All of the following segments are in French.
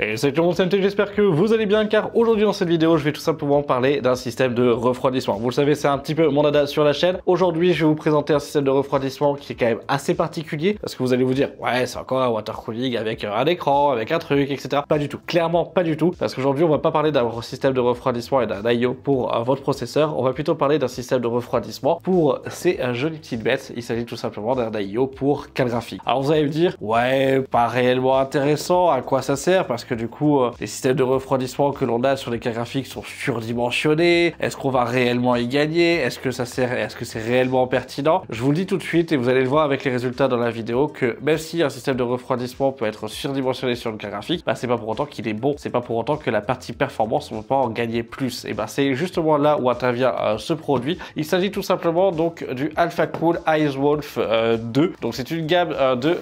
Et salut tout le monde, c'est MT, j'espère que vous allez bien car aujourd'hui dans cette vidéo je vais tout simplement parler d'un système de refroidissement. Vous le savez, c'est un petit peu mon dada sur la chaîne. Aujourd'hui je vais vous présenter un système de refroidissement qui est quand même assez particulier parce que vous allez vous dire ouais c'est encore un water cooling avec un écran, avec un truc, etc. Pas du tout, clairement pas du tout, parce qu'aujourd'hui on va pas parler d'un système de refroidissement et d'un IO pour votre processeur, on va plutôt parler d'un système de refroidissement pour ces jolies petites bêtes. Il s'agit tout simplement d'un IO pour carte graphique. Alors vous allez me dire ouais pas réellement intéressant, à quoi ça sert, parce que du coup les systèmes de refroidissement que l'on a sur les cartes graphiques sont surdimensionnés. Est-ce qu'on va réellement y gagner? Est-ce que ça sert? Est-ce que c'est réellement pertinent? Je vous le dis tout de suite et vous allez le voir avec les résultats dans la vidéo que même si un système de refroidissement peut être surdimensionné sur une carte graphique, bah, c'est pas pour autant qu'il est bon, c'est pas pour autant que la partie performance on ne peut pas en gagner plus. Et bah c'est justement là où intervient ce produit. Il s'agit tout simplement donc du AlphaCool Icewolf 2. Donc c'est une gamme de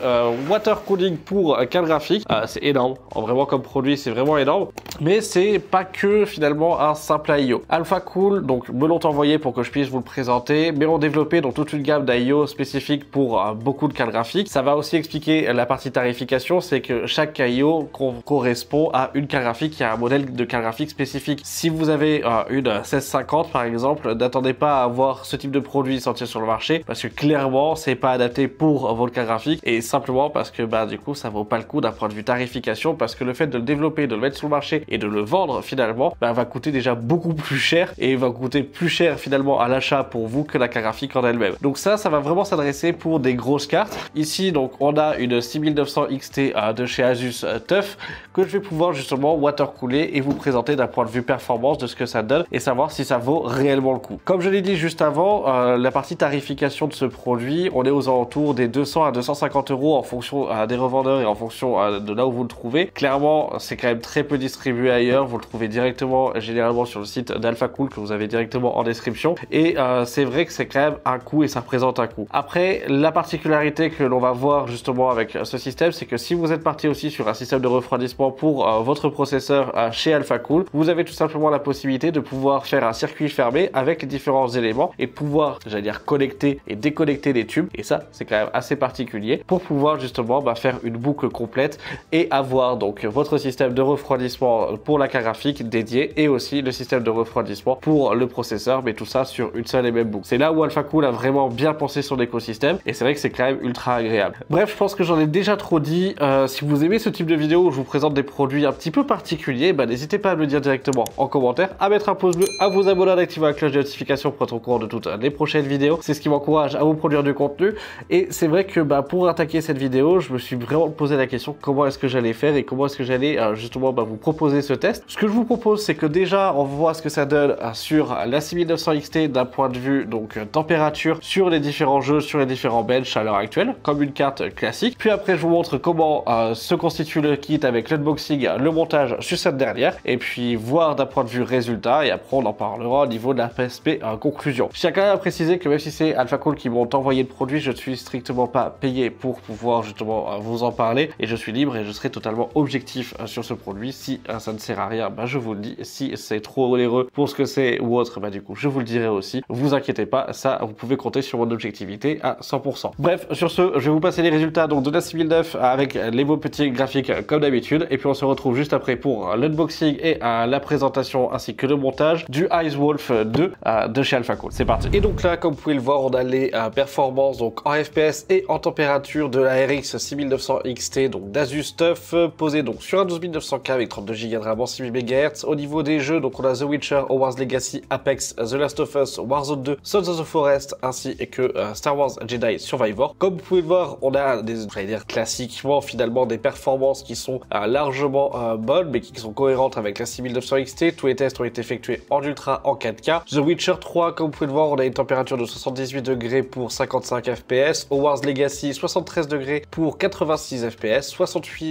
water cooling pour carte graphique. C'est énorme, vraiment comme produit c'est vraiment énorme, mais c'est pas que finalement un simple IO. AlphaCool donc me l'ont envoyé pour que je puisse vous le présenter, mais ont développé donc toute une gamme d'IO spécifique pour beaucoup de cartes graphiques. Ça va aussi expliquer la partie tarification, c'est que chaque IO correspond à une carte graphique, il y a un modèle de carte graphique spécifique. Si vous avez une 1650 par exemple, n'attendez pas à voir ce type de produit sortir sur le marché parce que clairement c'est pas adapté pour votre carte graphique, et simplement parce que bah du coup ça vaut pas le coup d'un point de vue tarification, parce que le fait de le développer, de le mettre sur le marché et de le vendre finalement bah, va coûter déjà beaucoup plus cher, et va coûter plus cher finalement à l'achat pour vous que la carte graphique en elle-même. Donc ça va vraiment s'adresser pour des grosses cartes. Ici donc on a une 6900 XT de chez Asus TUF que je vais pouvoir justement water cooler et vous présenter d'un point de vue performance de ce que ça donne et savoir si ça vaut réellement le coup. Comme je l'ai dit juste avant, la partie tarification de ce produit, on est aux alentours des 200 à 250 euros en fonction des revendeurs et en fonction de là où vous le trouvez. Clairement c'est quand même très peu distribué ailleurs, vous le trouvez directement généralement sur le site d'AlphaCool que vous avez directement en description, et c'est vrai que c'est quand même un coût et ça représente un coût. Après la particularité que l'on va voir justement avec ce système, c'est que si vous êtes parti aussi sur un système de refroidissement pour votre processeur chez AlphaCool, vous avez tout simplement la possibilité de pouvoir faire un circuit fermé avec les différents éléments et pouvoir, j'allais dire, connecter et déconnecter les tubes, et ça c'est quand même assez particulier pour pouvoir justement faire une boucle complète et avoir donc votre système de refroidissement pour la carte graphique dédié et aussi le système de refroidissement pour le processeur, mais tout ça sur une seule et même boucle. C'est là où AlphaCool a vraiment bien pensé son écosystème, et c'est vrai que c'est quand même ultra agréable. Bref, je pense que j'en ai déjà trop dit. Si vous aimez ce type de vidéo où je vous présente des produits un petit peu particuliers, bah, n'hésitez pas à me le dire directement en commentaire, à mettre un pouce bleu, à vous abonner, à activer la cloche de notification pour être au courant de toutes les prochaines vidéos. C'est ce qui m'encourage à vous produire du contenu. Et c'est vrai que pour attaquer cette vidéo, je me suis vraiment posé la question comment est-ce que j'allais faire et comment est-ce que j'allais justement vous proposer ce test. Ce que je vous propose, c'est que déjà on voit ce que ça donne sur la 6900 XT d'un point de vue donc température sur les différents jeux, sur les différents benches à l'heure actuelle, comme une carte classique. Puis après je vous montre comment se constitue le kit avec l'unboxing, le montage sur cette dernière, et puis voir d'un point de vue résultat, et après on en parlera au niveau de la PSP conclusion. Je tiens quand même à préciser que même si c'est AlphaCool qui m'ont envoyé le produit, je ne suis strictement pas payé pour pouvoir justement vous en parler, et je suis libre et je serai totalement objectif sur ce produit. Si ça ne sert à rien, je vous le dis. Si c'est trop onéreux pour ce que c'est ou autre, du coup je vous le dirai aussi. Vous inquiétez pas, ça vous pouvez compter sur mon objectivité à 100%. Bref, sur ce, je vais vous passer les résultats donc de la 6009 avec les beaux petits graphiques comme d'habitude, et puis on se retrouve juste après pour l'unboxing et la présentation ainsi que le montage du Icewolf 2 de chez AlphaCool. C'est parti. Et donc là, comme vous pouvez le voir, on a les performances donc en FPS et en température de la RX 6900 XT donc d'Asus TUF, posée donc sur un 12900K avec 32 Go de RAM en 6000 MHz. Au niveau des jeux, donc on a The Witcher, Hogwarts Legacy, Apex, The Last of Us, Warzone 2, Sons of the Forest ainsi que Star Wars Jedi Survivor. Comme vous pouvez le voir, on a des, j'allais dire classiquement finalement, des performances qui sont largement bonnes mais qui sont cohérentes avec la 6900 XT. Tous les tests ont été effectués en ultra en 4K. The Witcher 3, comme vous pouvez le voir, on a une température de 78 degrés pour 55 FPS. Hogwarts Legacy 73 degrés pour 86 FPS,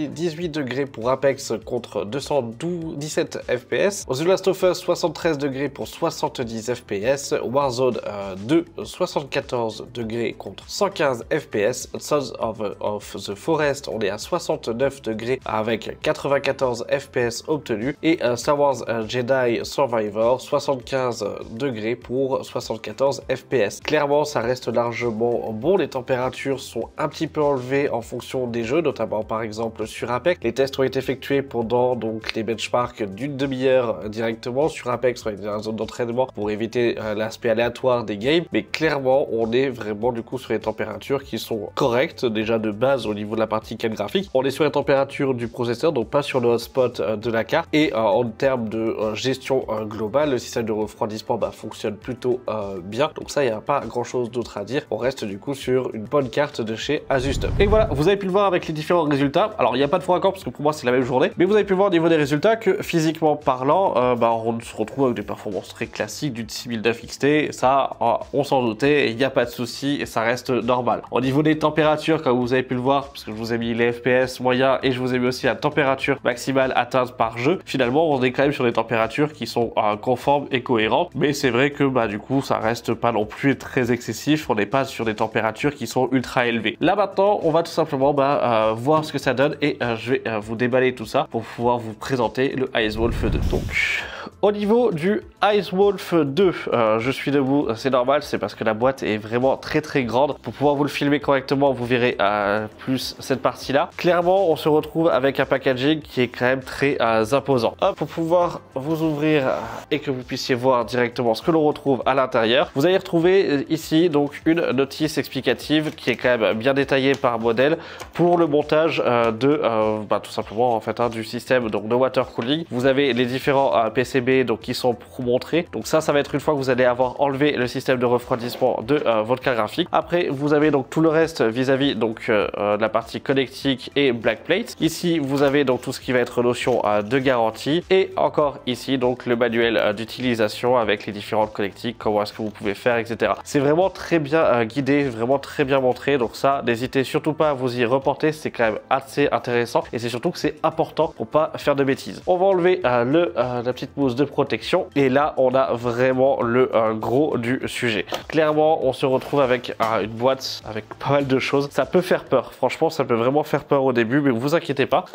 18 degrés pour Apex contre 217 FPS. The Last of Us 73 degrés pour 70 FPS. Warzone 2 74 degrés contre 115 FPS. Sons of the Forest, on est à 69 degrés avec 94 FPS obtenus. Et Star Wars Jedi Survivor 75 degrés pour 74 FPS. Clairement ça reste largement bon, les températures sont un petit peu enlevées en fonction des jeux, notamment par exemple sur Apex. Les tests ont été est effectué pendant donc les benchmarks d'une demi-heure directement sur Apex, dans la zone d'entraînement pour éviter l'aspect aléatoire des games. Mais clairement, on est vraiment du coup sur les températures qui sont correctes déjà de base au niveau de la partie carte graphique. On est sur les températures du processeur, donc pas sur le hotspot de la carte. Et en termes de gestion globale, le système de refroidissement fonctionne plutôt bien. Donc ça, il n'y a pas grand chose d'autre à dire. On reste du coup sur une bonne carte de chez Asus. Et voilà, vous avez pu le voir avec les différents résultats. Alors il n'y a pas de froid encore parce que pour moi c'est la même journée, mais vous avez pu voir au niveau des résultats que physiquement parlant, on se retrouve avec des performances très classiques du 6009 XT. Ça, on s'en doutait, il n'y a pas de souci et ça reste normal. Au niveau des températures, comme vous avez pu le voir, parce que je vous ai mis les FPS moyens et je vous ai mis aussi la température maximale atteinte par jeu, finalement on est quand même sur des températures qui sont conformes et cohérentes. Mais c'est vrai que du coup ça reste pas non plus très excessif, on n'est pas sur des températures qui sont ultra élevées. Là maintenant on va tout simplement voir ce que ça donne et je vais vous déballer tout ça pour pouvoir vous présenter le Icewolf 2. Donc au niveau du Icewolf 2, je suis debout, c'est normal, c'est parce que la boîte est vraiment très grande. Pour pouvoir vous le filmer correctement, vous verrez plus cette partie là. Clairement on se retrouve avec un packaging qui est quand même très imposant. Hop, pour pouvoir vous ouvrir et que vous puissiez voir directement ce que l'on retrouve à l'intérieur, vous allez retrouver ici donc une notice explicative qui est quand même bien détaillée par modèle pour le montage tout simplement en fait du système donc de water cooling. Vous avez les différents PCB donc qui sont montrés. Donc ça va être une fois que vous allez avoir enlevé le système de refroidissement de votre carte graphique. Après vous avez donc tout le reste vis-à-vis donc la partie connectique et backplate. Ici vous avez donc tout ce qui va être notion de garantie et encore ici donc le manuel d'utilisation avec les différentes connectiques, comment est-ce que vous pouvez faire, etc. C'est vraiment très bien guidé, vraiment très bien montré. Donc ça, n'hésitez surtout pas à vous y reporter, c'est quand même assez intéressant et c'est surtout que c'est important pour pas faire de bêtises. On va enlever la petite mousse de protection et là on a vraiment le gros du sujet. Clairement on se retrouve avec une boîte avec pas mal de choses. Ça peut faire peur, franchement ça peut vraiment faire peur au début, mais vous inquiétez pas.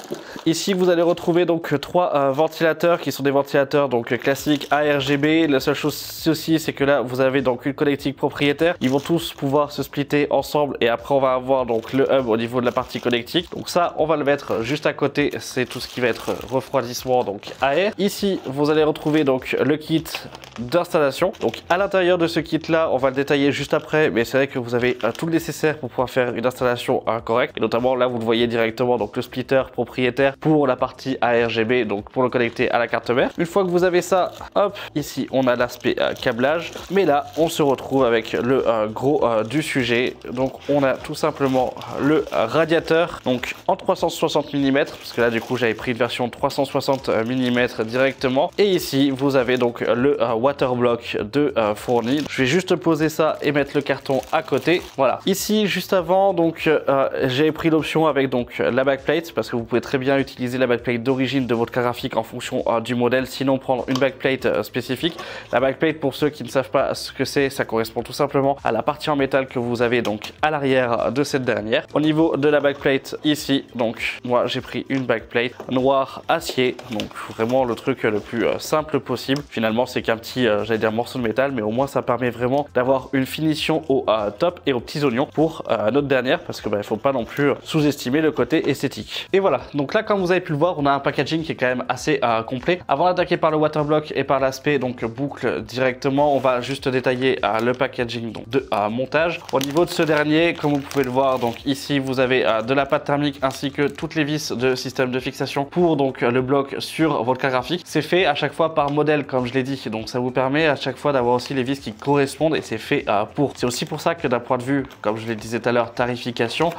Ici vous allez retrouver donc trois ventilateurs qui sont des ventilateurs donc classiques ARGB. La seule chose aussi c'est que là vous avez donc une connectique propriétaire. Ils vont tous pouvoir se splitter ensemble et après on va avoir donc le hub au niveau de la partie connectique. Donc ça on va le mettre juste à côté, c'est tout ce qui va être refroidissement donc AR. Ici vous allez retrouver donc le kit d'installation. Donc à l'intérieur de ce kit là on va le détailler juste après, mais c'est vrai que vous avez tout le nécessaire pour pouvoir faire une installation correcte et notamment là vous le voyez directement donc le splitter propriétaire pour la partie ARGB donc pour le connecter à la carte mère. Une fois que vous avez ça, hop, ici on a l'aspect câblage, mais là on se retrouve avec le gros du sujet. Donc on a tout simplement le radiateur donc en 360 mm parce que là du coup j'avais pris une version 360 mm directement et ici vous avez donc le waterblock de fourni. Je vais juste poser ça et mettre le carton à côté. Voilà. Ici juste avant donc j'ai pris l'option avec donc la backplate parce que vous pouvez très bien utiliser la backplate d'origine de votre carte graphique en fonction du modèle, sinon prendre une backplate spécifique. La backplate, pour ceux qui ne savent pas ce que c'est, ça correspond tout simplement à la partie en métal que vous avez donc à l'arrière de cette dernière. Au niveau de la backplate ici, donc moi j'ai pris une backplate noire acier, donc vraiment le truc le plus simple possible. Finalement c'est qu'un petit j'allais dire morceau de métal, mais au moins ça permet vraiment d'avoir une finition au top et aux petits oignons pour notre dernière, parce que il faut pas non plus sous-estimer le côté esthétique. Et voilà, donc là comme vous avez pu le voir, on a un packaging qui est quand même assez complet. Avant d'attaquer par le waterblock et par l'aspect donc boucle directement, on va juste détailler le packaging donc, de montage. Au niveau de ce dernier, comme vous pouvez le voir, donc ici vous avez de la pâte thermique ainsi que toutes les vis de système de fixation pour donc le bloc sur votre carte graphique. C'est fait à chaque fois par modèle comme je l'ai dit, donc ça vous permet à chaque fois d'avoir aussi les vis qui correspondent et c'est fait pour. C'est aussi pour ça que d'un point de vue, comme je le disais tout à l'heure, tarification,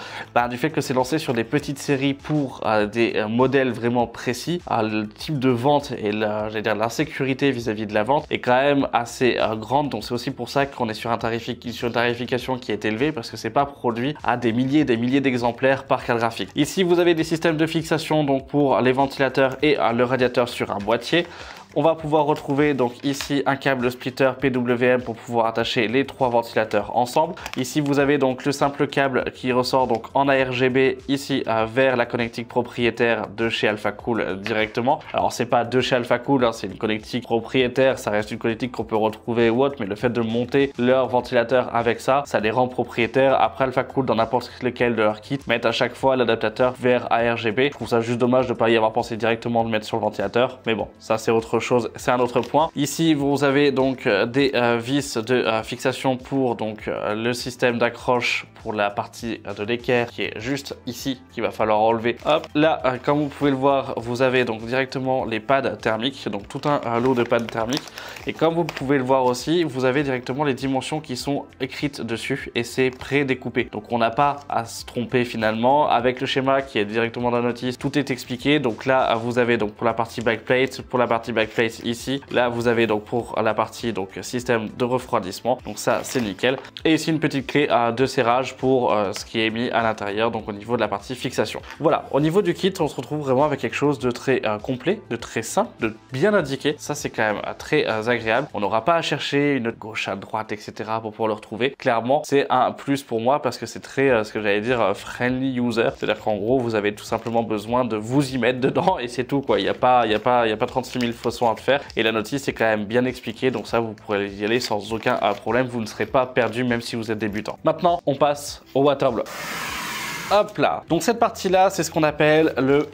du fait que c'est lancé sur des petites séries pour des modèles vraiment précis, le type de vente et l'insécurité vis-à-vis de la vente est quand même assez grande. Donc c'est aussi pour ça qu'on est sur une tarification qui est élevée, parce que c'est pas produit à des milliers d'exemplaires par carte graphique. Ici vous avez des systèmes de fixation donc pour les ventilateurs et le radiateur sur un boîtier. On va pouvoir retrouver donc ici un câble splitter PWM pour pouvoir attacher les 3 ventilateurs ensemble. Ici vous avez donc le simple câble qui ressort donc en ARGB ici vers la connectique propriétaire de chez Alphacool directement. Alors c'est pas de chez Alphacool, hein, c'est une connectique propriétaire, ça reste une connectique qu'on peut retrouver ou autre, mais le fait de monter leur ventilateur avec ça les rend propriétaires. Après Alphacool dans n'importe lequel de leurs kits mettent à chaque fois l'adaptateur vers ARGB. Je trouve ça juste dommage de ne pas y avoir pensé directement de mettre sur le ventilateur, mais bon, ça c'est autre chose, c'est un autre point. Ici vous avez donc des vis de fixation pour donc le système d'accroche pour la partie de l'équerre qui est juste ici, qu'il va falloir enlever. Hop, là comme vous pouvez le voir, vous avez donc directement les pads thermiques, donc tout un lot de pads thermiques, et comme vous pouvez le voir aussi, vous avez directement les dimensions qui sont écrites dessus et c'est pré-découpé, donc on n'a pas à se tromper finalement. Avec le schéma qui est directement dans la notice, tout est expliqué. Donc là vous avez donc pour la partie backplate, ici, là vous avez donc pour la partie donc système de refroidissement, donc ça c'est nickel, et ici une petite clé de serrage pour ce qui est mis à l'intérieur, donc au niveau de la partie fixation. Voilà, au niveau du kit on se retrouve vraiment avec quelque chose de très complet, de très simple, de bien indiqué. Ça c'est quand même très agréable. On n'aura pas à chercher une gauche à droite etc pour pouvoir le retrouver. Clairement c'est un plus pour moi parce que c'est très ce que j'allais dire friendly user, c'est à dire qu'en gros vous avez tout simplement besoin de vous y mettre dedans et c'est tout quoi. Il n'y a pas 36 000 façons à le faire, et la notice est quand même bien expliquée, donc ça vous pourrez y aller sans aucun problème, vous ne serez pas perdu même si vous êtes débutant. Maintenant on passe au waterblock. Hop là. Donc cette partie-là, c'est ce qu'on appelle le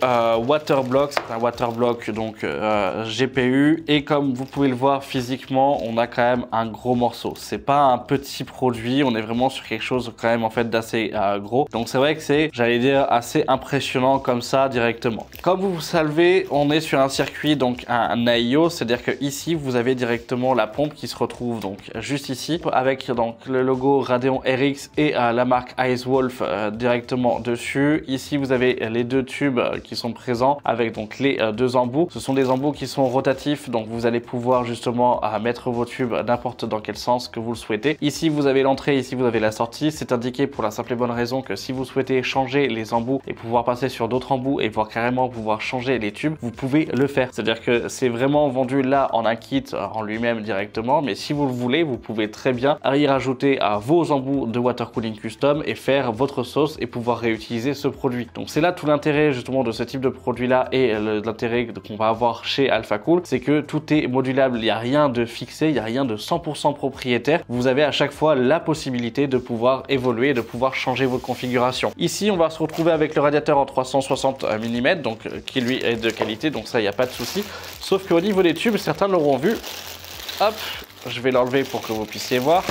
waterblock. C'est un waterblock donc GPU. Et comme vous pouvez le voir physiquement, on a quand même un gros morceau. C'est pas un petit produit. On est vraiment sur quelque chose quand même en fait d'assez gros. Donc c'est vrai que c'est, j'allais dire, assez impressionnant comme ça directement. Comme vous savez, on est sur un circuit donc un AIO. C'est-à-dire que ici vous avez directement la pompe qui se retrouve donc juste ici avec donc le logo Radeon RX et la marque Icewolf directement dessus. Ici vous avez les deux tubes qui sont présents avec donc les deux embouts. Ce sont des embouts qui sont rotatifs, donc vous allez pouvoir justement mettre vos tubes n'importe dans quel sens que vous le souhaitez. Ici vous avez l'entrée, ici vous avez la sortie. C'est indiqué pour la simple et bonne raison que si vous souhaitez changer les embouts et pouvoir passer sur d'autres embouts et voire carrément pouvoir changer les tubes, vous pouvez le faire. C'est-à-dire que c'est vraiment vendu là en un kit en lui-même directement, mais si vous le voulez, vous pouvez très bien y rajouter à vos embouts de water cooling custom et faire votre sauce et pouvoir réutiliser ce produit. Donc c'est là tout l'intérêt justement de ce type de produit là, et l'intérêt qu'on va avoir chez Alphacool, c'est que tout est modulable, il n'y a rien de fixé, il n'y a rien de 100% propriétaire. Vous avez à chaque fois la possibilité de pouvoir évoluer, de pouvoir changer votre configuration. Ici on va se retrouver avec le radiateur en 360 mm, donc qui lui est de qualité, donc ça il n'y a pas de souci. Sauf qu'au niveau des tubes, certains l'auront vu. Hop, je vais l'enlever pour que vous puissiez voir.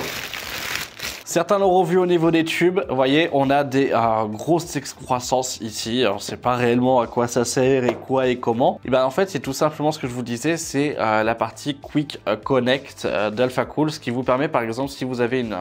Certains l'auront vu au niveau des tubes, vous voyez, on a des grosses excroissances ici. Alors, c'est pas réellement à quoi ça sert et quoi et comment. Et ben en fait, c'est tout simplement ce que je vous disais, c'est la partie Quick Connect d'Alphacool, ce qui vous permet, par exemple, si vous avez une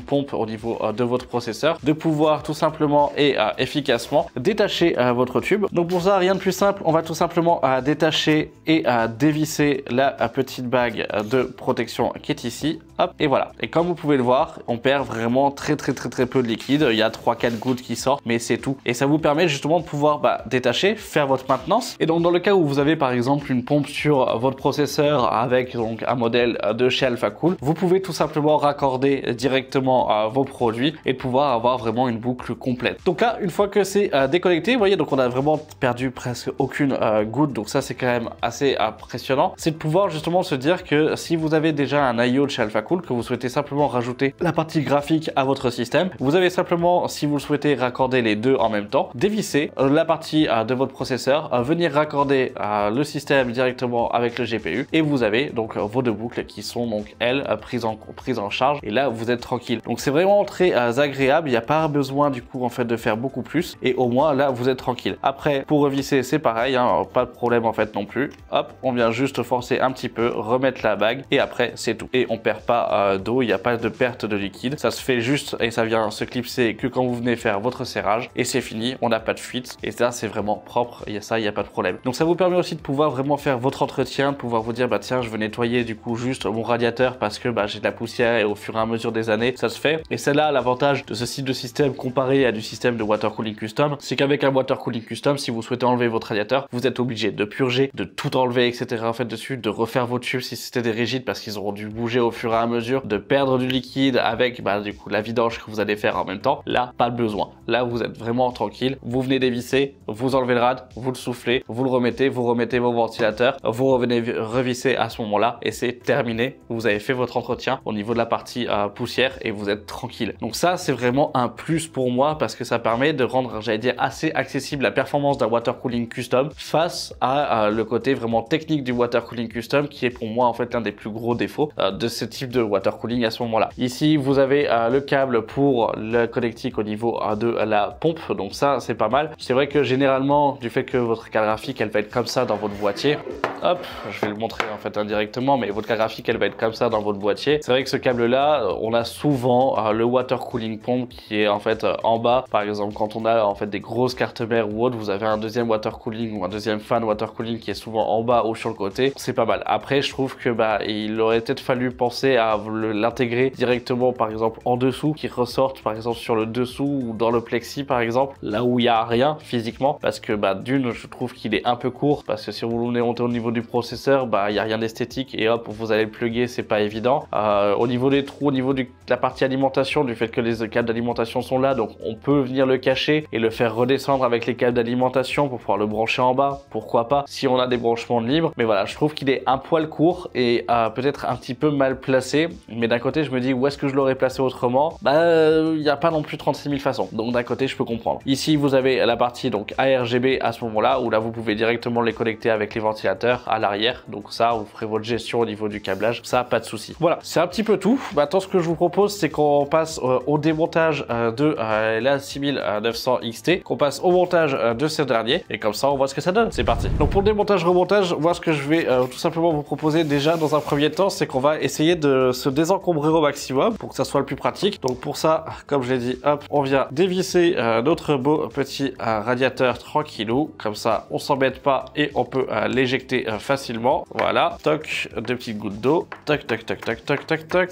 pompe au niveau de votre processeur, de pouvoir tout simplement et efficacement détacher votre tube. Donc pour ça, rien de plus simple, on va tout simplement détacher et dévisser la petite bague de protection qui est ici. Hop, et voilà. Et comme vous pouvez le voir, on perd vraiment très peu de liquide. Il y a 3-4 gouttes qui sortent, mais c'est tout. Et ça vous permet justement de pouvoir détacher, faire votre maintenance. Et donc dans le cas où vous avez par exemple une pompe sur votre processeur avec donc un modèle de chez Alphacool, vous pouvez tout simplement raccorder directement vos produits et de pouvoir avoir vraiment une boucle complète. Donc là, une fois que c'est déconnecté, vous voyez, donc on a vraiment perdu presque aucune goutte. Donc ça, c'est quand même assez impressionnant. C'est de pouvoir justement se dire que si vous avez déjà un IO de chez Alphacool, que vous souhaitez simplement rajouter la partie graphique à votre système, vous avez simplement, si vous le souhaitez, raccorder les deux en même temps, dévisser la partie de votre processeur, venir raccorder le système directement avec le GPU, et vous avez donc vos deux boucles qui sont donc elles prises en charge, et là vous êtes tranquille. Donc c'est vraiment très agréable, il n'y a pas besoin du coup en fait de faire beaucoup plus, et au moins là vous êtes tranquille. Après pour revisser c'est pareil, hein, pas de problème en fait non plus. Hop, on vient juste forcer un petit peu, remettre la bague, et après c'est tout. Et on perd pas pas d'eau, il n'y a pas de perte de liquide. Ça se fait juste et ça vient se clipser que quand vous venez faire votre serrage et c'est fini, on n'a pas de fuite et ça c'est vraiment propre et ça il n'y a pas de problème. Donc ça vous permet aussi de pouvoir vraiment faire votre entretien, de pouvoir vous dire bah tiens je veux nettoyer du coup juste mon radiateur parce que bah, j'ai de la poussière et au fur et à mesure des années ça se fait. Et c'est là l'avantage de ce type de système comparé à du système de water cooling custom, c'est qu'avec un water cooling custom, si vous souhaitez enlever votre radiateur, vous êtes obligé de purger, de tout enlever, etc. en fait dessus, de refaire vos tubes si c'était des rigides parce qu'ils auront dû bouger au fur et à mesure, de perdre du liquide avec bah, du coup la vidange que vous allez faire en même temps. Là, pas de besoin. Là, vous êtes vraiment tranquille. Vous venez dévisser, vous enlevez le rad, vous le soufflez, vous le remettez, vous remettez vos ventilateurs, vous revenez revisser à ce moment-là et c'est terminé. Vous avez fait votre entretien au niveau de la partie poussière et vous êtes tranquille. Donc ça, c'est vraiment un plus pour moi parce que ça permet de rendre, j'allais dire, assez accessible la performance d'un water cooling custom face à le côté vraiment technique du water cooling custom qui est pour moi en fait l'un des plus gros défauts de ce type de water cooling à ce moment-là. Ici, vous avez le câble pour le connectique au niveau de la pompe, donc ça c'est pas mal. C'est vrai que généralement, du fait que votre carte graphique elle va être comme ça dans votre boîtier, hop, je vais le montrer en fait indirectement, mais votre carte graphique elle va être comme ça dans votre boîtier. C'est vrai que ce câble là, on a souvent le water cooling pompe qui est en fait en bas. Par exemple, quand on a en fait des grosses cartes mères ou autre, vous avez un deuxième water cooling ou un deuxième fan water cooling qui est souvent en bas ou sur le côté. C'est pas mal. Après, je trouve que bah il aurait peut-être fallu penser à l'intégrer directement, par exemple en dessous, qui ressorte par exemple sur le dessous ou dans le plexi par exemple, là où il y a rien physiquement, parce que bah d'une, je trouve qu'il est un peu court, parce que si vous voulez monter au niveau du processeur, bah il y a rien d'esthétique et hop, vous allez le plugger, c'est pas évident. Au niveau des trous, au niveau de la partie alimentation, du fait que les câbles d'alimentation sont là, donc on peut venir le cacher et le faire redescendre avec les câbles d'alimentation pour pouvoir le brancher en bas, pourquoi pas, si on a des branchements libres. Mais voilà, je trouve qu'il est un poil court et peut-être un petit peu mal placé, mais d'un côté je me dis où est-ce que je l'aurais placé autrement, bah il n'y a pas non plus 36 000 façons, donc d'un côté je peux comprendre. Ici vous avez la partie donc ARGB à ce moment là, où là vous pouvez directement les connecter avec les ventilateurs à l'arrière, donc ça vous ferez votre gestion au niveau du câblage, ça pas de souci. Voilà, c'est un petit peu tout. Maintenant ce que je vous propose c'est qu'on passe au démontage de la 6900 XT, qu'on passe au montage de ce dernier et comme ça on voit ce que ça donne. C'est parti. Donc pour le démontage remontage, moi ce que je vais tout simplement vous proposer déjà dans un premier temps, c'est qu'on va essayer de se désencombrer au maximum pour que ça soit le plus pratique. Donc pour ça, comme je l'ai dit, hop, on vient dévisser notre beau petit radiateur tranquillou, comme ça on s'embête pas et on peut l'éjecter facilement. Voilà, toc, deux petites gouttes d'eau, toc toc toc toc toc toc toc,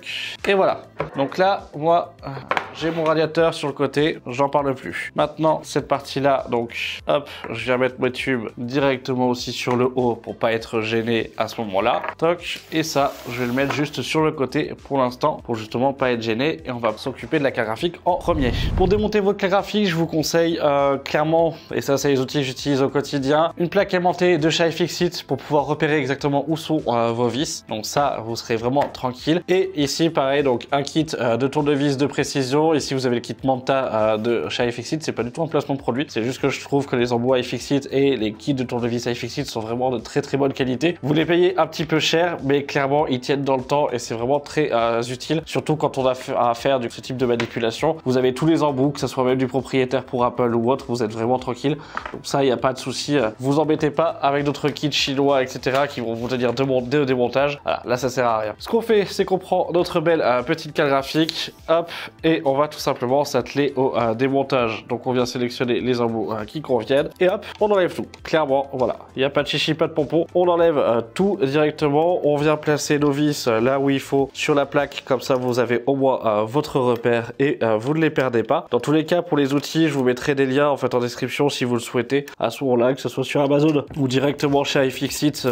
et voilà. Donc là, moi j'ai mon radiateur sur le côté, j'en parle plus. Maintenant cette partie là, donc hop, je viens mettre mes tubes directement aussi sur le haut pour pas être gêné à ce moment là, toc, et ça je vais le mettre juste sur le côté pour l'instant pour justement pas être gêné, et on va s'occuper de la carte graphique en premier. Pour démonter votre carte graphique, je vous conseille clairement, et ça c'est les outils que j'utilise au quotidien, une plaque aimantée de chez iFixit pour pouvoir repérer exactement où sont vos vis, donc ça vous serez vraiment tranquille. Et ici pareil, donc un kit de tournevis de précision. Ici vous avez le kit Manta de chez iFixit, c'est pas du tout un placement de produit, c'est juste que je trouve que les embouts iFixit et les kits de tournevis iFixit sont vraiment de très très bonne qualité. Vous les payez un petit peu cher, mais clairement ils tiennent dans le temps et c'est vraiment très utile, surtout quand on a à faire ce type de manipulation. Vous avez tous les embouts, que ce soit même du propriétaire pour Apple ou autre, vous êtes vraiment tranquille. Donc ça, il n'y a pas de souci. Vous embêtez pas avec d'autres kits chinois, etc. qui vont vous tenir de démontage. Voilà, là ça sert à rien. Ce qu'on fait, c'est qu'on prend notre belle petite carte graphique, hop, et on va tout simplement s'atteler au démontage. Donc on vient sélectionner les embouts qui conviennent et hop, on enlève tout. Clairement, voilà, il n'y a pas de chichi, pas de pompon. On enlève tout directement. On vient placer nos vis là où il faut sur la plaque, comme ça vous avez au moins votre repère et vous ne les perdez pas. Dans tous les cas, pour les outils, je vous mettrai des liens en fait en description si vous le souhaitez à ce moment-là, que ce soit sur Amazon ou directement chez iFixit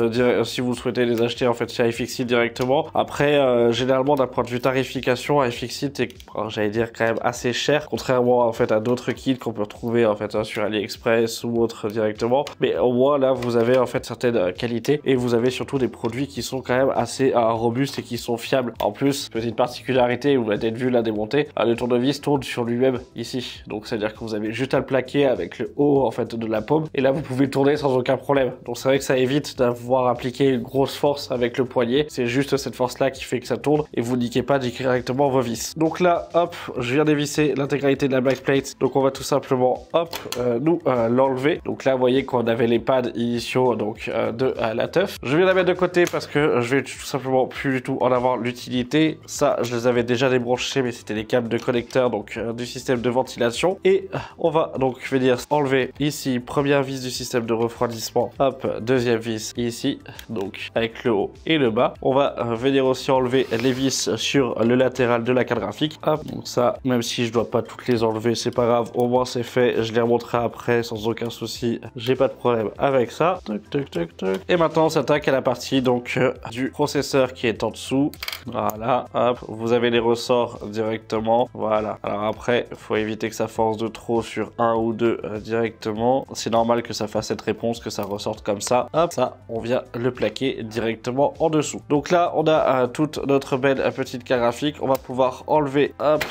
si vous souhaitez les acheter en fait chez iFixit directement. Après, généralement d'un point de vue tarification, iFixit est, j'allais dire, quand même assez cher, contrairement en fait à d'autres kits qu'on peut retrouver en fait sur AliExpress ou autre directement. Mais au moins là, vous avez en fait certaines qualités et vous avez surtout des produits qui sont quand même assez robustes et qui sont fiables. En plus, petite particularité, vous l'avez peut-être vu la démonter, le tournevis tourne sur lui-même ici. Donc c'est à dire que vous avez juste à le plaquer avec le haut en fait de la paume et là vous pouvez tourner sans aucun problème. Donc c'est vrai que ça évite d'avoir appliqué une grosse force avec le poignet. C'est juste cette force là qui fait que ça tourne et vous niquez pas directement vos vis. Donc là hop, je viens d'évisser l'intégralité de la backplate. Donc on va tout simplement, hop, nous l'enlever. Donc là, vous voyez qu'on avait les pads initiaux donc de la teuf. Je viens la mettre de côté parce que je vais tout simplement plus du tout en avoir l'utilité. Ça, je les avais déjà débranchés, mais c'était les câbles de connecteur donc du système de ventilation. Et on va donc venir enlever ici première vis du système de refroidissement. Hop, deuxième vis ici, donc avec le haut et le bas. On va venir aussi enlever les vis sur le latéral de la carte graphique. Hop, donc ça, même si je dois pas toutes les enlever, c'est pas grave, au moins c'est fait. Je les remonterai après sans aucun souci. J'ai pas de problème avec ça. Toc, toc, toc, toc. Et maintenant, on s'attaque à la partie donc du processeur qui est en dessous. Voilà, hop, vous avez les ressorts directement. Voilà. Alors après, il faut éviter que ça force de trop sur un ou deux directement. C'est normal que ça fasse cette réponse, que ça ressorte comme ça. Hop, ça, on vient le plaquer directement en dessous. Donc là, on a toute notre belle petite carte graphique. On va pouvoir enlever, hop,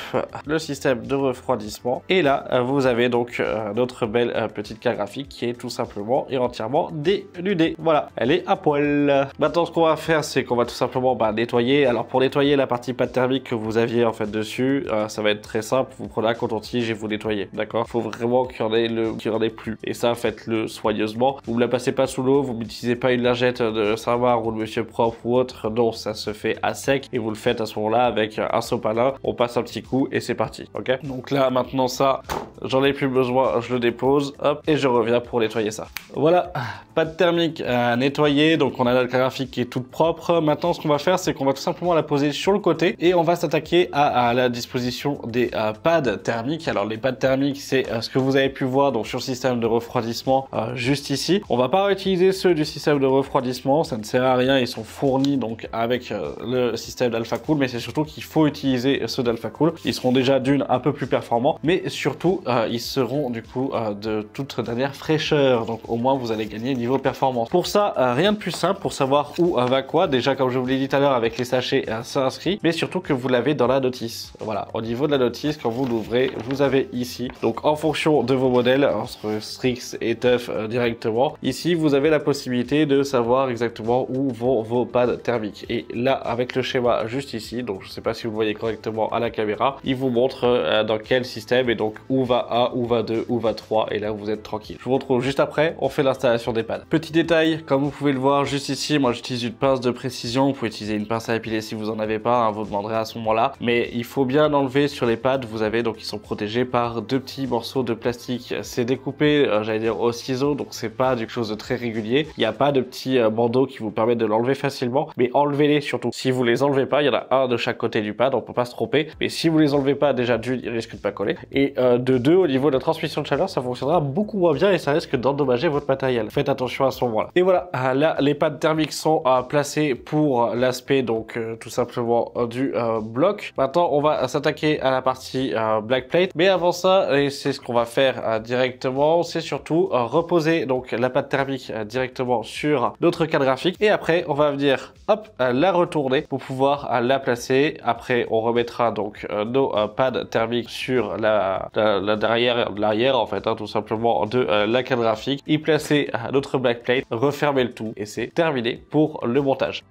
le système de refroidissement. Et là, vous avez donc notre belle petite carte graphique qui est tout simplement et entièrement dénudée. Voilà, elle est à poil. Maintenant, ce qu'on va faire, c'est qu'on va tout simplement nettoyer. Alors pour nettoyer la partie pâte thermique que vous aviez en fait dessus, ça va être très simple. Vous prenez un coton-tige et vous nettoyez, d'accord? Il faut vraiment qu'il y en ait plus. Et ça, faites-le soigneusement. Vous ne la passez pas sous l'eau, vous n'utilisez pas une lingette de Saint-Marc ou de Monsieur Propre ou autre. Non, ça se fait à sec et vous le faites à ce moment-là avec un sopalin. On passe un petit coup et c'est parti, ok? Donc là, maintenant ça, j'en ai plus besoin, je le dépose, hop, et je reviens pour nettoyer ça. Voilà, pâte thermique à nettoyer, donc on a notre carte graphique qui est toute propre. Maintenant, ce qu'on va faire, c'est qu'on va tout simplement la poser sur le côté et on va s'attaquer à la disposition des pads thermiques. Alors les pads thermiques, c'est ce que vous avez pu voir donc sur le système de refroidissement juste ici. On va pas réutiliser ceux du système de refroidissement, ça ne sert à rien, ils sont fournis donc avec le système d'AlphaCool, mais c'est surtout qu'il faut utiliser ceux d'AlphaCool. Ils seront déjà d'une un peu plus performants, mais surtout ils seront du coup de toute dernière fraîcheur, donc au moins vous allez gagner niveau performance. Pour ça, rien de plus simple pour savoir où va quoi. Déjà, comme je vous l'ai dit tout à l'heure avec les sachets, c'est inscrit, mais surtout que vous l'avez dans la notice. Voilà, au niveau de la notice, quand vous l'ouvrez, vous avez ici, donc en fonction de vos modèles, entre Strix et Teuf directement, ici vous avez la possibilité de savoir exactement où vont vos pads thermiques. Et là, avec le schéma juste ici, donc je sais pas si vous le voyez correctement à la caméra, il vous montre dans quel système et donc où va 1, où va 2, où va 3, et là vous êtes tranquille. Je vous retrouve juste après, on fait l'installation des pads. Petit détail, comme vous pouvez le voir juste ici, moi j'utilise une pince de précision, vous pouvez utiliser une pince à épiler si vous en avez pas, hein, vous demanderez à ce moment-là, mais il faut bien enlever sur les pads, vous avez donc ils sont protégés par deux petits morceaux de plastique. C'est découpé, j'allais dire au ciseau, donc c'est pas quelque chose de très régulier, il n'y a pas de petits bandeaux qui vous permettent de l'enlever facilement, mais enlevez-les surtout. Si vous les enlevez pas, il y en a un de chaque côté du pad, on peut pas se tromper, mais si vous les enlevez pas, déjà d'une, ils risquent de pas coller, et de deux, au niveau de la transmission de chaleur, ça fonctionnera beaucoup moins bien et ça risque d'endommager votre matériel. Faites attention à ce moment-là. Et voilà, là, les pads thermiques sont placés pour l'aspect donc tout simplement du bloc. Maintenant, on va s'attaquer à la partie black plate, mais avant ça, et c'est ce qu'on va faire directement, c'est surtout reposer donc la pâte thermique directement sur notre carte graphique et après, on va venir hop, la retourner pour pouvoir la placer. Après, on remettra donc nos pads thermiques sur l'arrière en fait, hein, tout simplement de la carte graphique, y placer notre backplate, refermer le tout et c'est terminé pour le montage.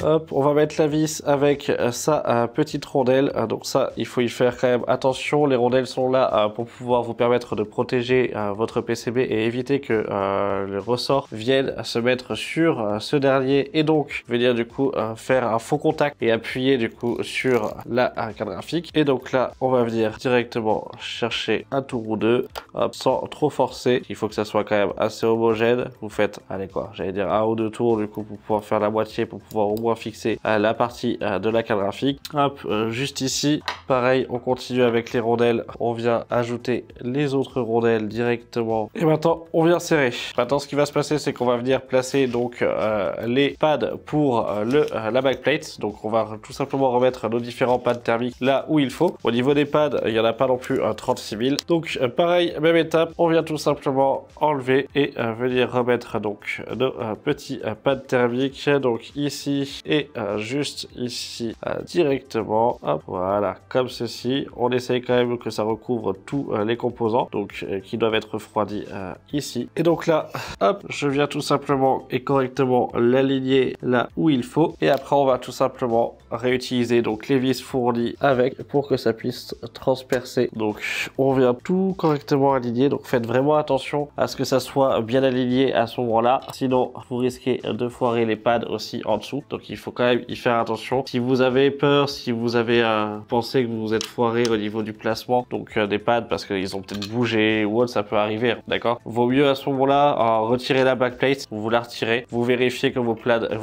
Hop, on va mettre la vis avec sa petite rondelle. Donc ça, il faut y faire quand même attention. Les rondelles sont là pour pouvoir vous permettre de protéger votre PCB et éviter que le ressort vienne se mettre sur ce dernier et donc venir du coup faire un faux contact et appuyer du coup sur la carte graphique. Et donc là, on va venir directement chercher un tour ou deux, hop, sans trop forcer. Il faut que ça soit quand même assez homogène. Vous faites, allez quoi, j'allais dire un ou deux tours du coup pour pouvoir faire la moitié, pour pouvoir au moins fixer la partie de la carte graphique. Hop, juste ici, pareil, on continue avec les rondelles. On vient ajouter les autres rondelles directement. Et maintenant, on vient serrer. Maintenant, ce qui va se passer, c'est qu'on va venir placer donc les pads pour la backplate. Donc, on va tout simplement remettre nos différents pads thermiques là où il faut. Au niveau des pads, il n'y en a pas non plus 36 000. Donc, pareil, même étape, on vient tout simplement enlever et venir remettre donc nos petits pads thermiques. Donc, ici, et juste ici directement, hop, voilà, comme ceci. On essaye quand même que ça recouvre tous les composants, donc qui doivent être refroidis ici. Et donc là, hop, je viens tout simplement et correctement l'aligner là où il faut. Et après, on va tout simplement réutiliser donc les vis fournies avec pour que ça puisse transpercer. Donc, on vient tout correctement aligner. Donc, faites vraiment attention à ce que ça soit bien aligné à ce moment-là. Sinon, vous risquez de foirer les pads aussi en dessous. Donc, il faut quand même y faire attention. Si vous avez peur, si vous avez pensé que vous vous êtes foiré au niveau du placement, donc des pads parce qu'ils ont peut-être bougé ou autre, ça peut arriver, d'accord? Vaut mieux à ce moment-là retirer la backplate, vous la retirez, vous vérifiez que vos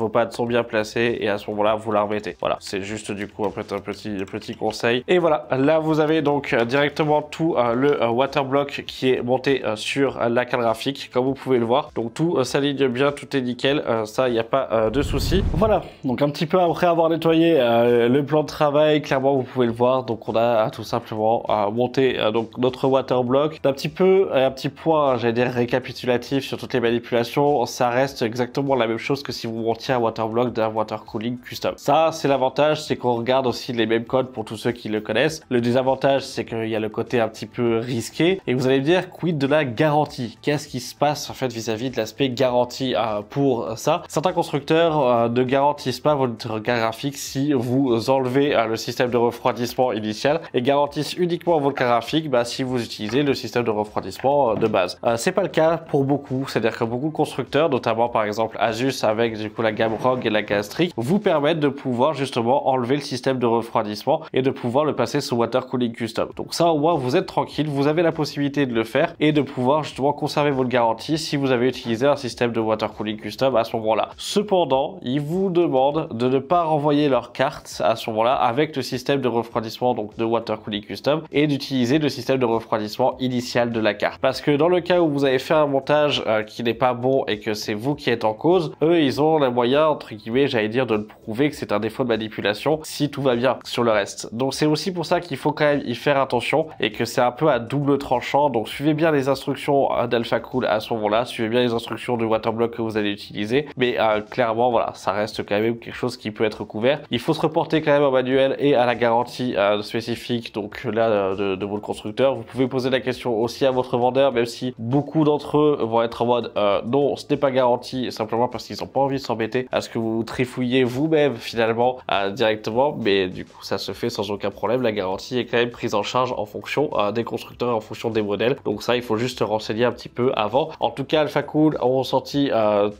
pads sont bien placés et à ce moment-là, vous la remettez. Voilà, c'est juste du coup en fait un petit conseil. Et voilà, là vous avez donc directement tout le waterblock qui est monté sur la carte graphique, comme vous pouvez le voir. Donc tout s'aligne bien, tout est nickel, ça il n'y a pas de souci. Voilà, donc un petit peu après avoir nettoyé le plan de travail, clairement vous pouvez le voir. Donc on a tout simplement monté donc notre waterblock. Un petit point, j'allais dire récapitulatif sur toutes les manipulations, ça reste exactement la même chose que si vous montiez un waterblock d'un water cooling custom. Ça c'est l'avantage, c'est qu'on regarde aussi les mêmes codes pour tous ceux qui le connaissent. Le désavantage, c'est qu'il y a le côté un petit peu risqué. Et vous allez me dire, quid de la garantie? Qu'est-ce qui se passe en fait vis-à-vis de l'aspect garantie pour ça? Certains constructeurs ne garantissent pas votre carte graphique si vous enlevez le système de refroidissement initial et garantissent uniquement votre carte graphique si vous utilisez le système de refroidissement de base. C'est pas le cas pour beaucoup, c'est-à-dire que beaucoup de constructeurs, notamment par exemple Asus avec du coup la gamme ROG et la gastrique, vous permettent de pouvoir justement enlever le système de refroidissement et de pouvoir le passer sous water cooling custom. Donc ça au moins vous êtes tranquille, vous avez la possibilité de le faire et de pouvoir justement conserver votre garantie si vous avez utilisé un système de water cooling custom à ce moment-là. Cependant, ils vous demandent de ne pas renvoyer leur carte à ce moment-là avec le système de refroidissement donc de water cooling custom et d'utiliser le système de refroidissement initial de la carte. Parce que dans le cas où vous avez fait un montage qui n'est pas bon et que c'est vous qui êtes en cause, eux ils ont les moyens entre guillemets, j'allais dire, de le prouver que c'est un défaut de manipulation si tout va bien sur le reste. Donc c'est aussi pour ça qu'il faut quand même y faire attention et que c'est un peu à double tranchant. Donc suivez bien les instructions d'AlphaCool à ce moment-là, suivez bien les instructions de waterblock que vous allez utiliser, mais clairement voilà, ça reste quand même quelque chose qui peut être couvert. Il faut se reporter quand même au manuel et à la garantie spécifique donc là de votre constructeur. Vous pouvez poser la question aussi à votre vendeur, même si beaucoup d'entre eux vont être en mode non, ce n'est pas garanti, simplement parce qu'ils n'ont pas envie de s'embêter à ce que vous trifouillez vous-même finalement directement, mais du coup ça se fait sans aucun problème. La garantie est quand même prise en charge en fonction des constructeurs et en fonction des modèles, donc ça il faut juste renseigner un petit peu avant. En tout cas AlphaCool ont sorti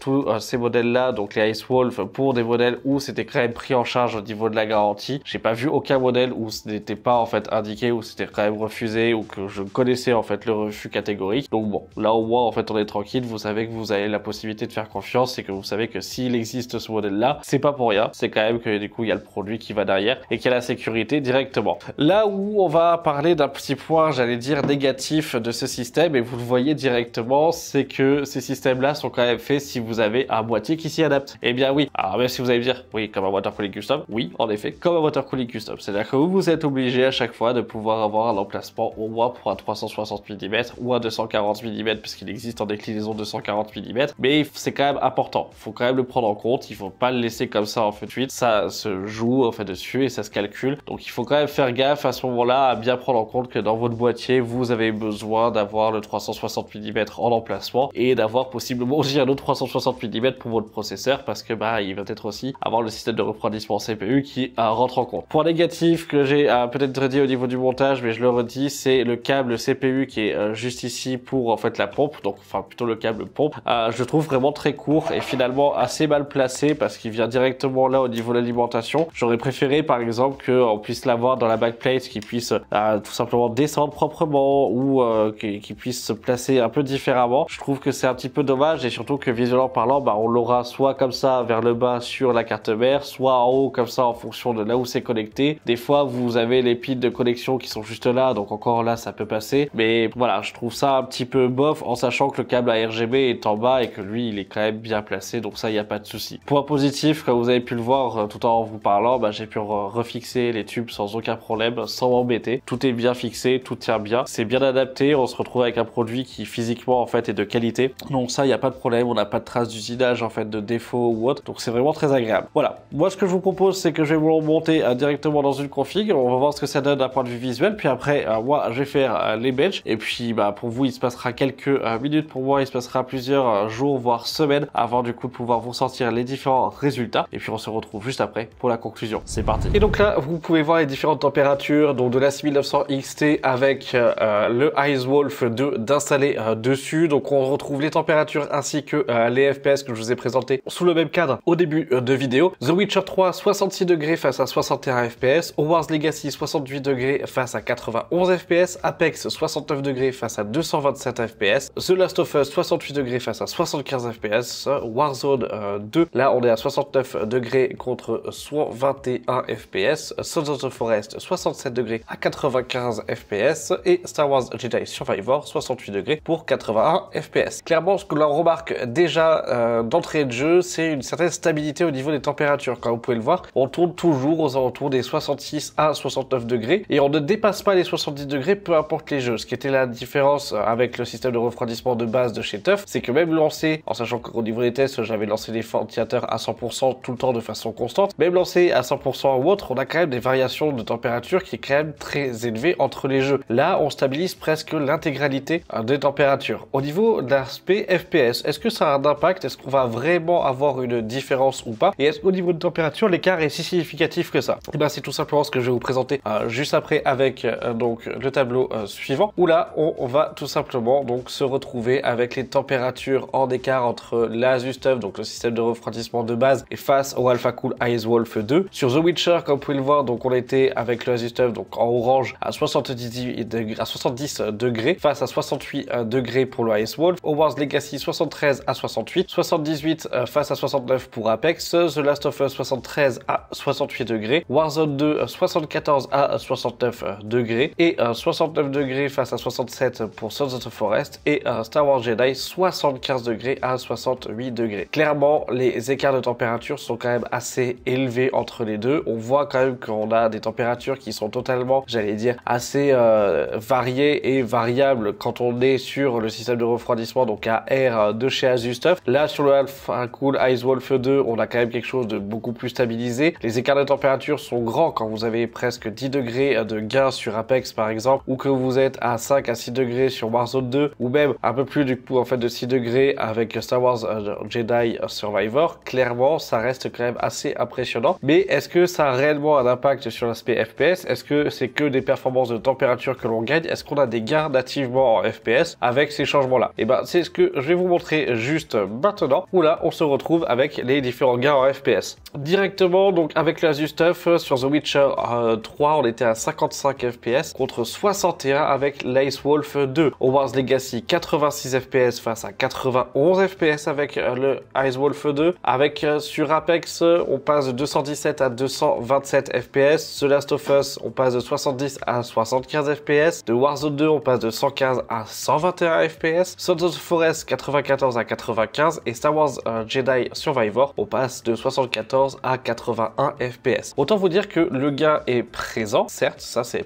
tous ces modèles là, donc les Icewolf, pour des modèles où c'était quand même pris en charge au niveau de la garantie. J'ai pas vu aucun modèle où ce n'était pas en fait indiqué, où c'était quand même refusé, ou que je connaissais en fait le refus catégorique. Donc bon, là au moins en fait on est tranquille, vous savez que vous avez la possibilité de faire confiance et que vous savez que s'il existe ce modèle là, c'est pas pour rien, c'est quand même que du coup il y a le produit qui va derrière et qu'il y a la sécurité directement. Là où on va parler d'un petit point, j'allais dire négatif de ce système, et vous le voyez directement, c'est que ces systèmes là sont quand même faits si vous avez un boîtier qui s'y adapte. Et bien oui, alors même si vous allez me dire oui comme un water cooling custom, oui en effet comme un water cooling custom, c'est-à-dire que vous êtes obligé à chaque fois de pouvoir avoir un emplacement au moins pour un 360 mm ou un 240 mm puisqu'il existe en déclinaison 240 mm, mais c'est quand même important, faut quand même le prendre en compte, il faut pas le laisser comme ça en fait de suite, ça se joue en fait dessus et ça se calcule, donc il faut quand même faire gaffe à ce moment-là à bien prendre en compte que dans votre boîtier vous avez besoin d'avoir le 360 mm en emplacement et d'avoir possiblement aussi un autre 360 mm pour votre processeur parce que il va peut-être aussi avoir le système de refroidissement CPU qui rentre en compte. Point négatif que j'ai peut-être redit au niveau du montage, mais je le redis, c'est le câble CPU qui est juste ici pour en fait la pompe, donc enfin plutôt le câble pompe. Je le trouve vraiment très court et finalement assez mal placé parce qu'il vient directement là au niveau de l'alimentation. J'aurais préféré par exemple qu'on puisse l'avoir dans la backplate, qui puisse tout simplement descendre proprement ou qui puisse se placer un peu différemment. Je trouve que c'est un petit peu dommage et surtout que visuellement parlant, on l'aura soit comme ça vers le bas sur la carte mère, soit en haut comme ça en fonction de là où c'est connecté. Des fois vous avez les piles de connexion qui sont juste là, donc encore là ça peut passer, mais voilà, je trouve ça un petit peu bof en sachant que le câble RGB est en bas et que lui il est quand même bien placé, donc ça il n'y a pas de souci. Point positif, comme vous avez pu le voir tout en vous parlant, j'ai pu refixer les tubes sans aucun problème, sans m'embêter. Tout est bien fixé, tout tient bien, c'est bien adapté, on se retrouve avec un produit qui physiquement en fait est de qualité, donc ça il n'y a pas de problème, on n'a pas de traces d'usinage en fait, de défaut ou autre, donc c'est vraiment très très agréable. Voilà, moi ce que je vous propose c'est que je vais vous remonter directement dans une config, on va voir ce que ça donne d'un point de vue visuel, puis après moi je vais faire les benches, et puis pour vous il se passera quelques minutes, pour moi il se passera plusieurs jours voire semaines avant du coup de pouvoir vous sortir les différents résultats, et puis on se retrouve juste après pour la conclusion. C'est parti. Et donc là vous pouvez voir les différentes températures, donc de la 6900 XT avec le Icewolf 2 d'installer dessus. Donc on retrouve les températures ainsi que les FPS que je vous ai présentés sous le même cadre au début de vidéo. The Witcher 3 66 degrés face à 61 FPS, Hogwarts Legacy 68 degrés face à 91 FPS, Apex 69 degrés face à 227 FPS, The Last of Us 68 degrés face à 75 FPS, Warzone 2, là on est à 69 degrés contre 121 FPS, Sons of the Forest 67 degrés à 95 FPS et Star Wars Jedi Survivor 68 degrés pour 81 FPS. Clairement, ce que l'on remarque déjà d'entrée de jeu, c'est une certaine stabilité au niveau des températures. Comme vous pouvez le voir, on tourne toujours aux alentours des 66 à 69 degrés et on ne dépasse pas les 70 degrés peu importe les jeux. Ce qui était la différence avec le système de refroidissement de base de chez TUF, c'est que même lancé, en sachant qu'au niveau des tests, j'avais lancé les ventilateurs à 100% tout le temps de façon constante, même lancé à 100% ou autre, on a quand même des variations de température qui est quand même très élevée entre les jeux. Là, on stabilise presque l'intégralité des températures. Au niveau de l'aspect FPS, est-ce que ça a un impact? Est-ce qu'on va vraiment avoir une différence ou pas? Et est-ce qu'au niveau de température, l'écart est si significatif que ça? Et bien, c'est tout simplement ce que je vais vous présenter juste après avec donc le tableau suivant, où là, on va tout simplement donc se retrouver avec les températures en écart entre l'Asus TUF, donc le système de refroidissement de base, et face au AlphaCool Icewolf 2. Sur The Witcher, comme vous pouvez le voir, donc on était avec le Asus TUF, donc en orange à 70 degrés face à 68 degrés pour le Icewolf, Hogwarts Legacy 73 à 68, 78 face à 69 pour Apex, The Last of Us 73 à 68 degrés, Warzone 2 74 à 69 degrés et 69 degrés face à 67 pour Sons of the Forest et Star Wars Jedi 75 degrés à 68 degrés. Clairement, les écarts de température sont quand même assez élevés entre les deux. On voit quand même qu'on a des températures qui sont totalement, j'allais dire, assez variées et variables quand on est sur le système de refroidissement, donc à air de chez Asus TUF. Là, sur le AlphaCool Icewolf 2, on a quand même quelque chose de beaucoup plus stabilisé. Les écarts de température sont grands quand vous avez presque 10 degrés de gain sur Apex par exemple, ou que vous êtes à 5 à 6 degrés sur Warzone 2, ou même un peu plus du coup en fait de 6 degrés avec Star Wars Jedi Survivor. Clairement, ça reste quand même assez impressionnant. Mais est-ce que ça a réellement un impact sur l'aspect FPS? Est-ce que c'est que des performances de température que l'on gagne? Est-ce qu'on a des gains nativement en FPS avec ces changements-là? Et ben, c'est ce que je vais vous montrer juste maintenant, où là, on se retrouve avec les différents gains en FPS. Directement, donc, avec l'Asus TUF, sur The Witcher 3, on était à 55 FPS contre 61 avec l'Icewolf 2. Hogwarts Legacy, 86 FPS face à 91 FPS avec le Icewolf 2. Avec, sur Apex, on passe de 217 à 227 FPS. The Last of Us, on passe de 70 à 75 FPS. De Warzone 2, on passe de 115 à 121 FPS. Sons of the Forest, 94 à 95. Et Star Wars Jedi Survivor, on passe de 74 à 81 FPS. Autant vous dire que le gain est présent, certes, ça c'est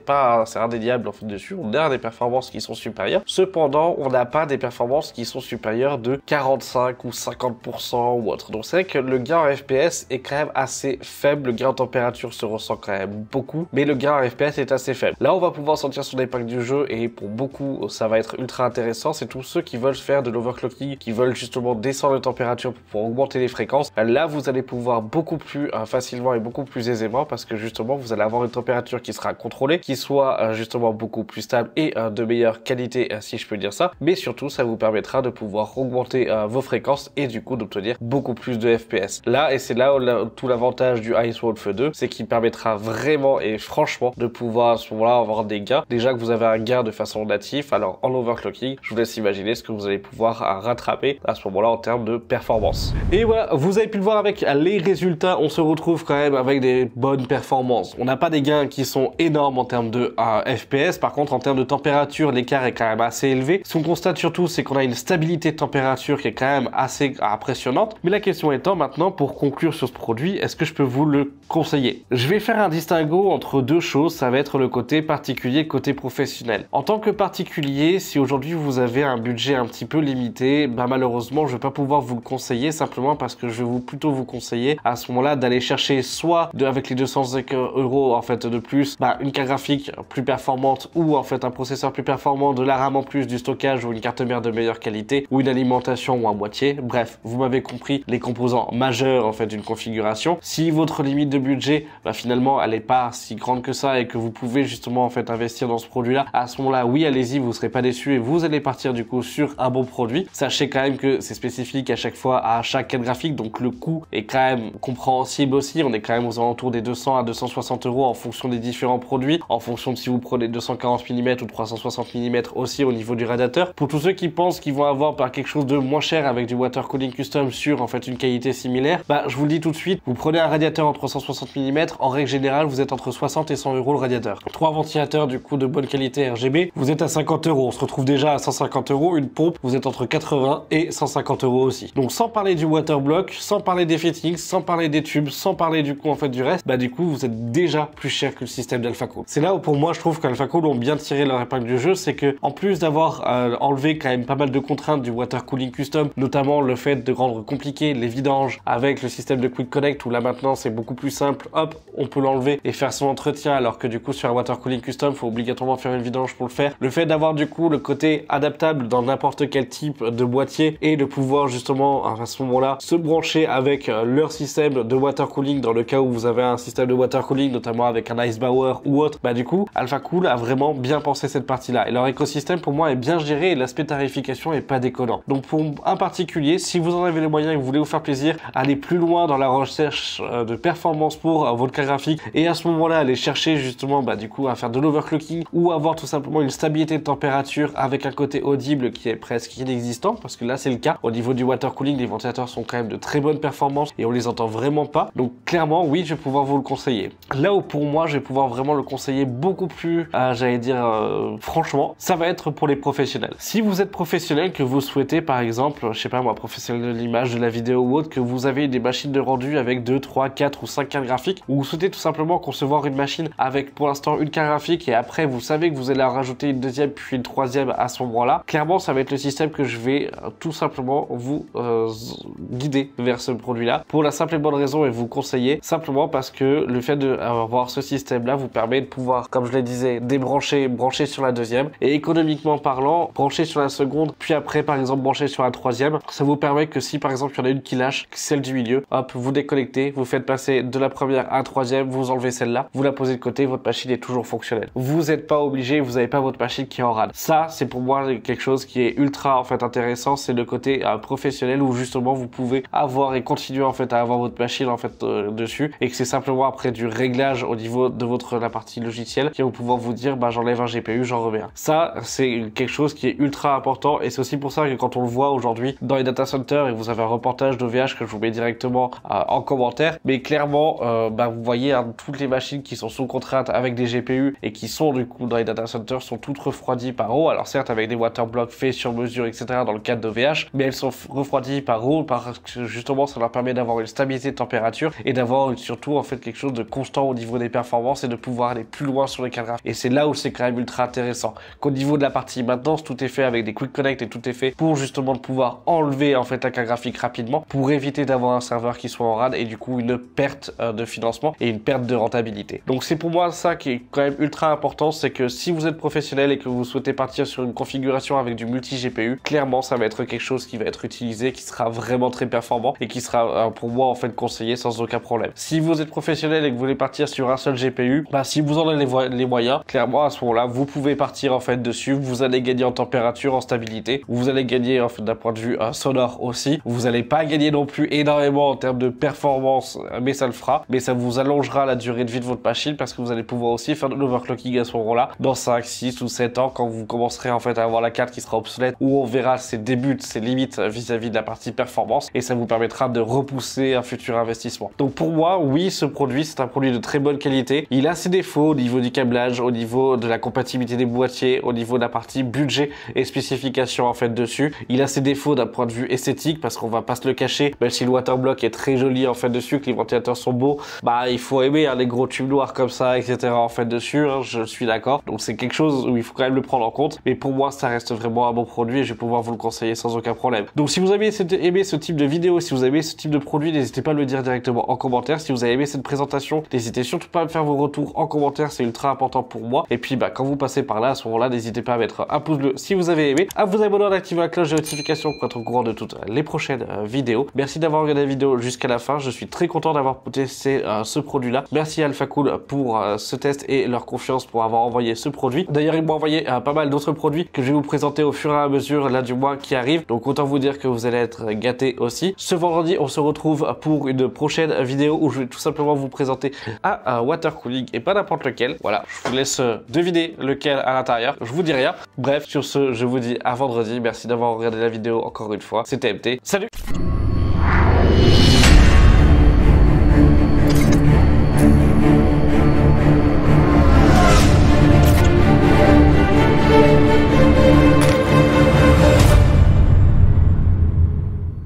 indéniable en fait dessus, on a des performances qui sont supérieures. Cependant, on n'a pas des performances qui sont supérieures de 45 ou 50% ou autre. Donc c'est vrai que le gain en FPS est quand même assez faible. Le gain en température se ressent quand même beaucoup, mais le gain en FPS est assez faible. Là, on va pouvoir sentir son impact du jeu et pour beaucoup, ça va être ultra intéressant. C'est tous ceux qui veulent faire de l'overclocking, qui veulent justement descendre la température pour augmenter les fréquences. Là, vous allez pouvoir beaucoup plus facilement et beaucoup plus aisément parce que justement, vous allez avoir une température qui sera contrôlée, qui soit justement beaucoup plus stable et de meilleure qualité, si je peux dire ça. Mais surtout, ça vous permettra de pouvoir augmenter vos fréquences et du coup d'obtenir beaucoup plus de FPS. Là, et c'est là où tout l'avantage du Icewolf 2, c'est qu'il permettra vraiment et franchement de pouvoir à ce moment-là avoir des gains. Déjà que vous avez un gain de façon native, alors en overclocking, je vous laisse imaginer ce que vous allez pouvoir rattraper à ce moment-là en termes de performance. Et voilà, vous avez pu le voir avec les résultats, on se retrouve quand même avec des bonnes performances. On n'a pas des gains qui sont énormes en termes de FPS, par contre en termes de température, l'écart est quand même assez élevé. Ce qu'on constate surtout, c'est qu'on a une stabilité de température qui est quand même assez impressionnante. Mais la question étant maintenant, pour conclure sur ce produit, est-ce que je peux vous le conseiller. Je vais faire un distinguo entre deux choses, ça va être le côté particulier et le côté professionnel. En tant que particulier, si aujourd'hui vous avez un budget un petit peu limité, bah malheureusement je vais pas pouvoir vous le conseiller simplement parce que je vais plutôt vous conseiller à ce moment-là d'aller chercher soit avec les 200 € en fait de plus, une carte graphique plus performante ou en fait un processeur plus performant, de la RAM en plus, du stockage ou une carte mère de meilleure qualité ou une alimentation ou un boîtier. Bref, vous m'avez compris les composants majeurs en fait d'une configuration. Si votre limite de budget finalement elle n'est pas si grande que ça et que vous pouvez justement en fait investir dans ce produit-là, à ce moment-là, oui, allez-y, vous serez pas déçus et vous allez partir du coup sur un bon produit. Sachez quand même que c'est spécifique à chaque fois à chaque carte graphique, donc le coût est quand même compréhensible aussi. On est quand même aux alentours des 200 à 260 € en fonction des différents produits, en fonction de si vous prenez 240 mm ou 360 mm aussi au niveau du radiateur. Pour tous ceux qui pensent qu'ils vont avoir quelque chose de moins cher avec du water cooling custom sur en fait une qualité similaire, je vous le dis tout de suite, vous prenez un radiateur en 360 mm, en règle générale vous êtes entre 60 et 100 € le radiateur. 3 ventilateurs du coup de bonne qualité RGB, vous êtes à 50 €. On se retrouve déjà à 150 €. Une pompe, vous êtes entre 80 et 150 € aussi. Donc sans parler du waterblock, sans parler des fittings, sans parler des tubes, sans parler du coup en fait du reste, du coup vous êtes déjà plus cher que le système d'AlphaCool. C'est là où pour moi je trouve qu'AlphaCool ont bien tiré leur épingle du jeu, c'est que en plus d'avoir enlevé quand même pas mal de contraintes du water cooling custom, notamment le fait de rendre compliqué les vidanges avec le système de Quick Connect où là maintenant c'est beaucoup plus simple, hop, on peut l'enlever et faire son entretien, alors que du coup sur un water cooling custom, faut obligatoirement faire une vidange pour le faire. Le fait d'avoir du coup le côté adaptable dans n'importe quel type de boîtier et de pouvoir justement à ce moment-là se brancher avec leur système de water cooling dans le cas où vous avez un système de water cooling, notamment avec un Icebauer ou autre, du coup AlphaCool a vraiment bien pensé cette partie-là et leur écosystème pour moi est bien géré et l'aspect tarification est pas déconnant. Donc pour un particulier, si vous en avez les moyens et que vous voulez vous faire plaisir, allez plus loin dans la recherche de performance pour votre carte graphique et à ce moment-là aller chercher justement du coup à faire de l'overclocking ou avoir tout simplement une stabilité de température avec un côté audible qui est presque inexistant, parce que là c'est le cas. Au niveau du water cooling, les ventilateurs sont quand même de très bonne performance et on les entend vraiment pas. Donc clairement oui, je vais pouvoir vous le conseiller. Là où pour moi je vais pouvoir vraiment le conseiller beaucoup plus, j'allais dire franchement, ça va être pour les professionnels. Si vous êtes professionnel, que vous souhaitez par exemple, je sais pas moi, professionnel de l'image, de la vidéo ou autre, que vous avez des machines de rendu avec 2, 3, 4 ou 5 cartes graphiques, ou vous souhaitez tout simplement concevoir une machine avec pour l'instant une carte graphique et après vous savez que vous allez en rajouter une deuxième puis une troisième à ce moment-là, clairement ça va être le système que je vais tout simplement vous guider vers ce produit-là, pour la simple et bonne raison et vous conseiller, simplement parce que le fait d'avoir ce système-là vous permet de pouvoir, comme je le disais, débrancher, brancher sur la deuxième et économiquement parlant, brancher sur la seconde puis après par exemple brancher sur la troisième. Ça vous permet que si par exemple il y en a une qui lâche, celle du milieu, hop, vous déconnectez, vous faites passer de la première à la troisième, vous enlevez celle-là, vous la posez de côté, votre machine est toujours fonctionnelle. Vous n'êtes pas obligé, vous n'avez pas votre machine qui est en rade. Ça, c'est pour moi quelque chose qui est ultra en fait intéressant, c'est le côté professionnel où justement vous pouvez avoir et continuer en fait à avoir votre machine en fait dessus et que c'est simplement après du réglage au niveau de la partie logicielle qui va pouvoir vous dire j'enlève un GPU, j'en remets un. Ça, c'est quelque chose qui est ultra important et c'est aussi pour ça que quand on le voit aujourd'hui dans les data centers, et vous avez un reportage d'OVH que je vous mets directement en commentaire, mais clairement vous voyez toutes les machines qui sont sous contrainte avec des GPU et qui sont du coup dans les data centers sont toutes refroidies par eau, alors certes avec des waterblocks faits sur mesure etc dans le cadre d'OVH, mais elles sont refroidies par eau parce que justement ça leur permet d'avoir une stabilité de température et d'avoir surtout en fait quelque chose de constant au niveau des performances et de pouvoir aller plus loin sur les cartes graphiques. Et c'est là où c'est quand même ultra intéressant, qu'au niveau de la partie maintenance tout est fait avec des quick connect et tout est fait pour justement de pouvoir enlever en fait la carte graphique rapidement pour éviter d'avoir un serveur qui soit en rade et du coup une perte de financement et une perte de rentabilité. Donc c'est pour moi ça qui est quand même ultra important, c'est que si vous êtes professionnel et que vous souhaitez partir sur une configuration avec du multi GPU, clairement ça va être quelque chose qui va être utilisé, qui sera vraiment très performant et qui sera pour moi en fait conseillé sans aucun problème. Si vous êtes professionnel et que vous voulez partir sur un seul GPU, si vous en avez les moyens, clairement à ce moment-là vous pouvez partir en fait dessus, vous allez gagner en température, en stabilité, vous allez gagner en fait d'un point de vue sonore aussi, vous n'allez pas gagner non plus énormément en termes de performance, mais ça le fera, mais ça vous allongera la durée de vie de votre machine parce que vous allez pouvoir aussi faire de l'overclocking à ce moment-là dans 5, 6 ou 7 ans quand vous commencerez en fait à avoir la carte qui sera obsolète, où on verra ses débuts, ses limites vis-à-vis de la partie performance et ça vous permettra de repousser un futur investissement. Donc pour moi, oui, ce produit c'est un produit de très bonne qualité. Il a ses défauts au niveau du câblage, au niveau de la compatibilité des boîtiers, au niveau de la partie budget et spécifications en fait dessus. Il a ses défauts d'un point de vue esthétique parce qu'on va pas se le cacher, même si le waterblock est très joli en fait dessus, que les ventilateurs sont sont beaux, bah il faut aimer les gros tubes noirs comme ça, etc. en fait dessus, hein, je suis d'accord. Donc c'est quelque chose où il faut quand même le prendre en compte. Mais pour moi, ça reste vraiment un bon produit et je vais pouvoir vous le conseiller sans aucun problème. Donc si vous avez aimé ce type de vidéo, si vous avez aimé ce type de produit, n'hésitez pas à le dire directement en commentaire. Si vous avez aimé cette présentation, n'hésitez surtout pas à me faire vos retours en commentaire, c'est ultra important pour moi. Et puis quand vous passez par là, à ce moment-là, n'hésitez pas à mettre un pouce bleu si vous avez aimé, à vous abonner, à activer la cloche de notification pour être au courant de toutes les prochaines vidéos. Merci d'avoir regardé la vidéo jusqu'à la fin, je suis très content d'avoir testé ce produit-là. Merci à AlphaCool pour ce test et leur confiance pour avoir envoyé ce produit. D'ailleurs, ils m'ont envoyé pas mal d'autres produits que je vais vous présenter au fur et à mesure là du mois qui arrive. Donc autant vous dire que vous allez être gâtés aussi. Ce vendredi, on se retrouve pour une prochaine vidéo où je vais tout simplement vous présenter un water cooling et pas n'importe lequel. Voilà, je vous laisse deviner lequel à l'intérieur. Je vous dis rien. Bref, sur ce, je vous dis à vendredi. Merci d'avoir regardé la vidéo encore une fois. C'était MT. Salut!